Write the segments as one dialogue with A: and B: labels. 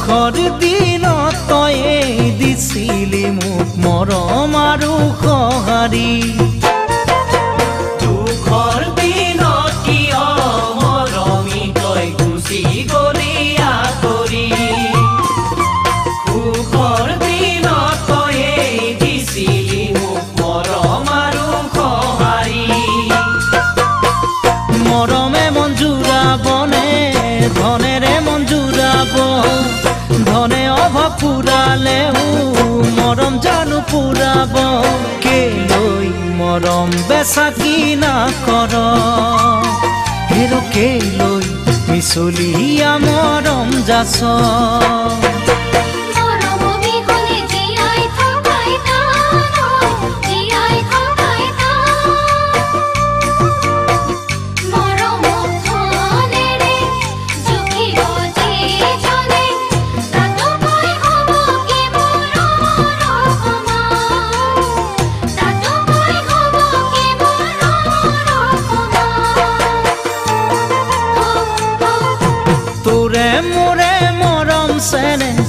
A: দুখৰ দিনত তয়ে দিছিলি মোক মৰম আৰু সঁহাৰি দুখৰ দিনত কিয় মৰমি তই গুচি গলি আঁতৰি সুখৰ দিনত তয়ে দিছিলি মোক মৰম আৰু সঁহাৰি মৰমে মন জোৰাবনে ধনেৰে মন জোৰাব ধনে অভাৱ পুৰালেও মৰম জানো পুৰাব কেলৈ মৰম বেচা কিনা কৰ হেৰ কেলৈ মিছলীয়া মৰম যাচ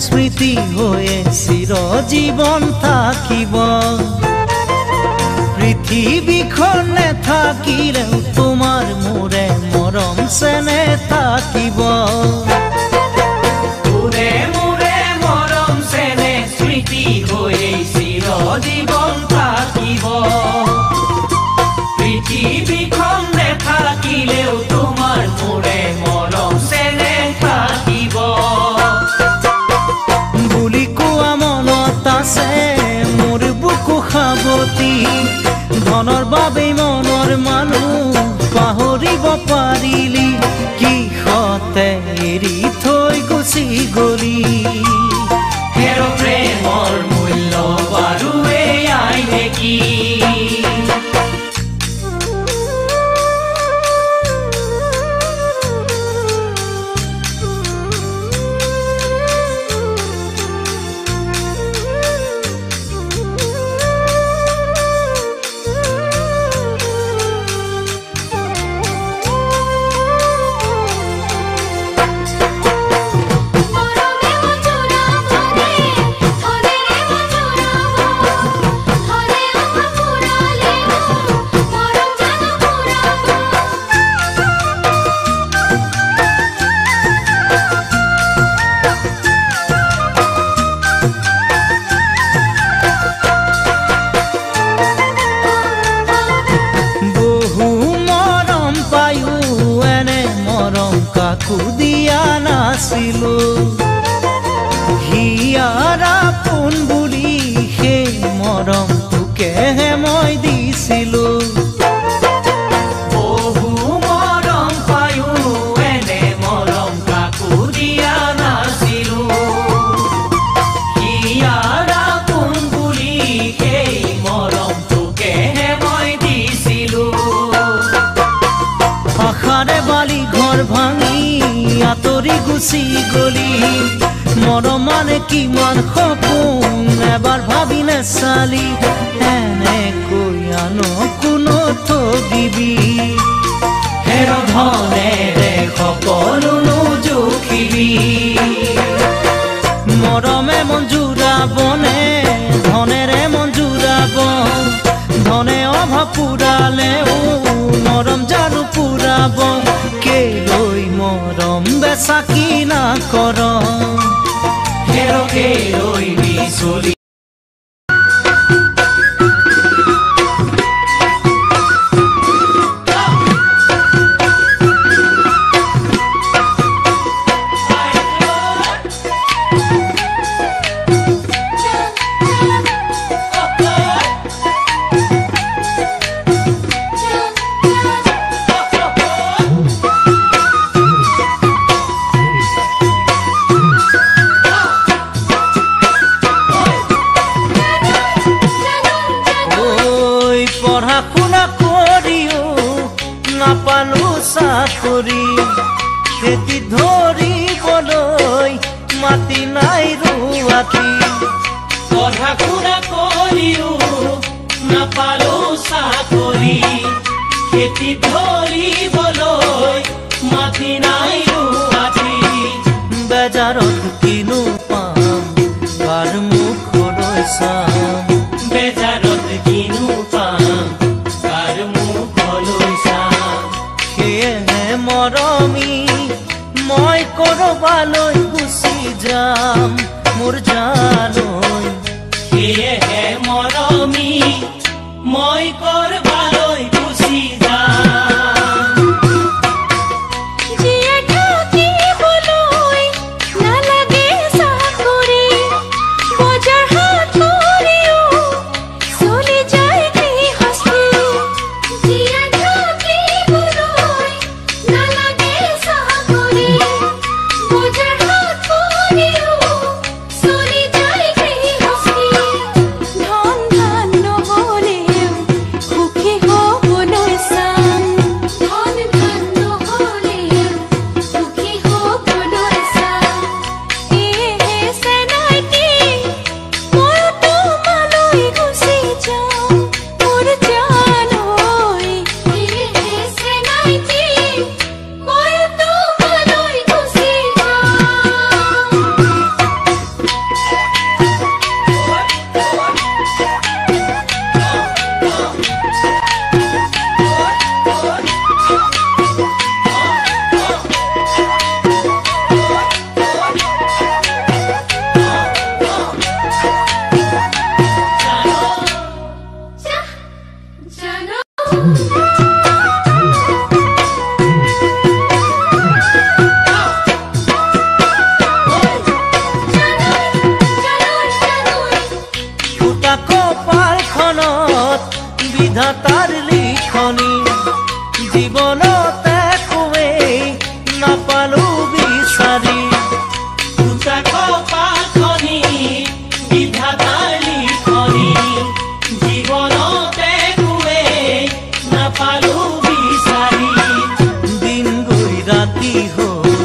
A: স্মৃতি হয়ে চিরজীবন থাকিব পৃথিবীখন নেথাকিলেও তোমার মোরে মরম চেনে থাকিব তোরে মোরে মরম চেনে স্মৃতি হয়ে চিরজীবন থাকিব পৃথিবীখন নেথাকিলেও তোমার মোরে মরম চেনে থাকিব মোৰ বুকু সাৱতি ধনৰ বাবে মনৰ মানুহ পাহৰিব পাৰিলি কিহতে এৰি থৈ গুচি গলি হেৰ প্ৰেমৰ মূল্য বাৰু এয়াই নেকি দিয়া নাছিলো হিয়াৰা পোন বুলি সেই মৰম তোকেহে মই দিছিলো বহু মৰম পায়ো এনে মৰম কাকো দিয়া নাছিলো হিয়াৰা পোন বুলি সেই মৰম তোকেহে মই দিছিলো আশাৰে বালি ঘৰ ভাঙি আঁতৰি গুচি গলি মৰম মানে কিমান সপোন এবাৰ ভাবি নেচালি এনেকৈ আনো কোনো ঠগিবি হেৰ ধনেৰে সকলো নোজোখিবি মৰমে মন জোৰাবনে ধনেৰে মন জোৰাব ধনে অভাৱ পুৰালেও মৰম জানো পুৰাব কেলৈ মৰম বেচা কিনা কৰ হেৰ কেলৈ মিছলি চাকৰি খেতি ধৰিবলৈ মাটি নাই ৰুৱাতি পঢ়া শুনা কৰিও নাপালো চাকৰি খেতি ধৰিবলৈ মাটি নাই ৰুৱাতি বেজা বেজাৰত কিনো পাম কাৰ মুখলৈ চাম বেজাৰত কিনো পাম কাৰ মুখলৈ চাম সেয়েহে মৰমী মই কৰবালৈ গুচি যাম মোৰ জানৈ সেয়েহে মৰমী মই কৰবালৈ গুচি যাম
B: জিয়া থাকিবলৈ নালাগে চাকৰি বজাৰ হাত কৰিও চলি যায় গৃহস্থী জিয়া থাকিবলৈ নালাগে চাকৰি বজাৰ হাত কৰিও চলি যায় গৃহস্থী ধন ধান নহ'লেও সুখী হ'বলৈ চাম ধন ধান নহ'লেও সুখী হ'বলৈ চাম এহে চেনাইটি মই তোমালৈ গুচি যাম মোৰ জানৈ এহে চেনাইটি মই তোমালৈ গুচি যাম
A: ফুটা কপালখনত বিধাতাৰ লিখনি জীৱনত একোৱেই নাপালো বিচাৰি ফুটা কপালখনি বিধাতাৰ লিখনি জীৱনত একোৱেই নাপালো বিচাৰি দিন গৈ ৰাতি হ'ল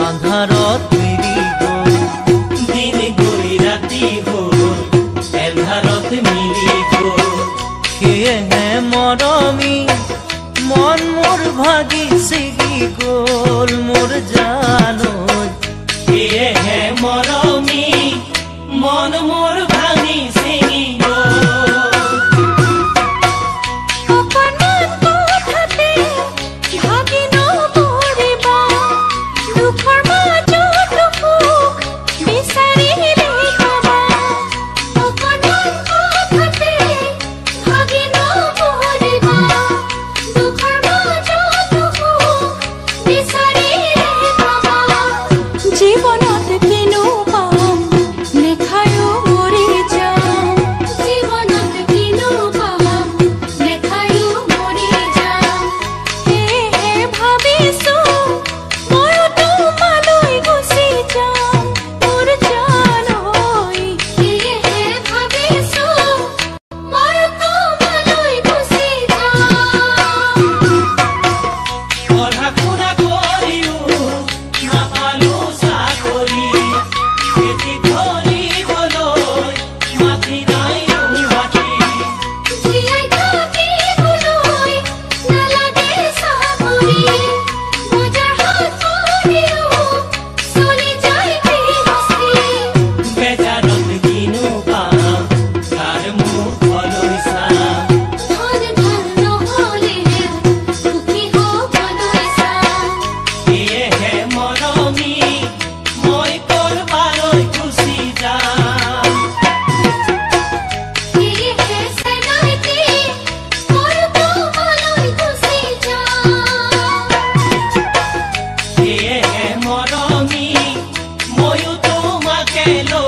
A: আন্ধাৰত মিলি গ'ল দিন গৈ ৰাতি হ'ল এন্ধাৰত মিলি গ'ল সেয়েহে মৰমী মন মোৰ ভাগি ছিগি গ'ল মোৰ জানৈ সেয়েহে মৰমী মন মোৰ ভাঙি ছিগি গ'ল
B: অকণমান কথাতে ভাগি নপৰিবা দুখৰ মাজত সুখ বিচাৰিলে পাবা অকণমান কথাতে ভাগি নপৰিবা দুখৰ মাজত সুখ বিচাৰিলে পাবা জীৱনত কিনো পাম নেখায়ো মৰি যাম জীৱনত কিনো পাম নেখায়ো মৰি যাম সেয়েহে ভাবিছো ময়ো তোমালৈ গুচি যাম মোৰ জানৈ সেয়েহে ভাবিছো ময়ো তোমালৈ গুচি যাম
A: পঢ়া শুনা কৰিও নাপালো চাকৰি খেতি কৰিবলৈ মাটি নাই মাটি
B: জীয়াই থাকিবলৈ নালাগে চাকৰি বজাৰ হাত কৰিও চলি যায় গৃহস্থী
A: বেজাৰত কিনো পাম কাৰ মুখলৈ চাম
B: ধন ধান নহ'লেও সুখী হ'বলৈ চাম
A: সেয়েহে মৰমী মই কৰবালৈ গুচি যাম
B: সেয়েহে চেনাইটি মই তোমালৈ গুচি যাম
A: সেয়েহে মৰমী ময়ো তোমাকে লৈ